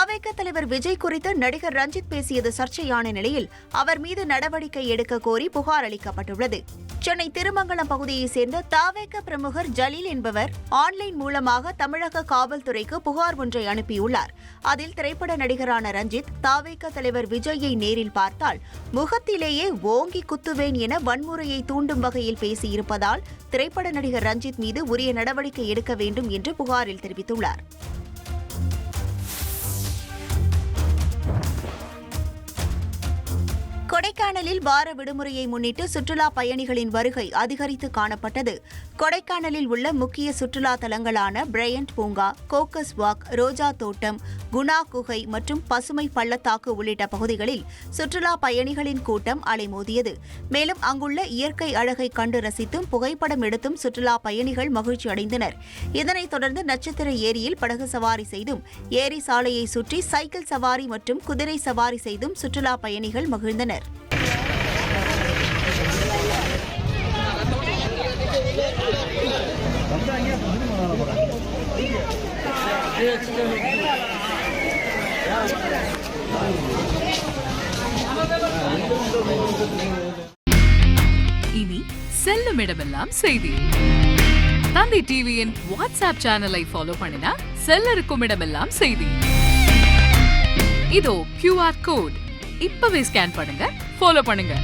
தாவேக தலைவர் விஜய் குறித்து நடிகர் ரஞ்சித் பேசியது சர்ச்சையான நிலையில் அவர் மீது நடவடிக்கை எடுக்க கோரி புகார் அளிக்கப்பட்டுள்ளது. சென்னை திருமங்கலம் பகுதியைச் சேர்ந்த தாவேக பிரமுகர் ஜலீல் என்பவர் ஆன்லைன் மூலமாக தமிழக காவல்துறைக்கு புகார் ஒன்றை அனுப்பியுள்ளார். அதில் திரைப்பட நடிகரான ரஞ்சித் தாவேக தலைவர் விஜயை நேரில் பார்த்தால் முகத்திலேயே ஓங்கி குத்துவேன் என வன்முறையை தூண்டும் வகையில் பேசியிருப்பதால் திரைப்பட நடிகர் ரஞ்சித் மீது உரிய நடவடிக்கை எடுக்க வேண்டும் என்று புகாரில் தெரிவித்துள்ளார். கொடைக்கானலில் வார விடுமுறையை முன்னிட்டு சுற்றுலா பயணிகளின் வருகை அதிகரித்து காணப்பட்டது. கொடைக்கானலில் உள்ள முக்கிய சுற்றுலா தலங்களான பிரையண்ட் பூங்கா, கோக்கஸ் வாக், ரோஜா தோட்டம், குணா குகை மற்றும் பசுமை பள்ளத்தாக்கு உள்ளிட்ட பகுதிகளில் சுற்றுலா பயணிகளின் கூட்டம் அலைமோதியது. மேலும் அங்குள்ள இயற்கை அழகை கண்டு ரசித்தும் புகைப்படம் எடுத்தும் சுற்றுலா பயணிகள் மகிழ்ச்சி அடைந்தனர். இதனைத் தொடர்ந்து நட்சத்திர ஏரியில் படகு சவாரி செய்தும், ஏரி சாலையை சுற்றி சைக்கிள் சவாரி மற்றும் குதிரை சவாரி செய்தும் சுற்றுலா பயணிகள் மகிழ்ந்தனர். இனி செல்லும் இடமெல்லாம் செய்தி. தந்தி டிவியின் வாட்ஸ்அப் சேனலை ஃபாலோ பண்ணினா செல்ல இருக்கும் இடமெல்லாம் செய்தி. இதோ QR கோட் இப்பவே ஸ்கேன் பண்ணுங்க, ஃபாலோ பண்ணுங்க.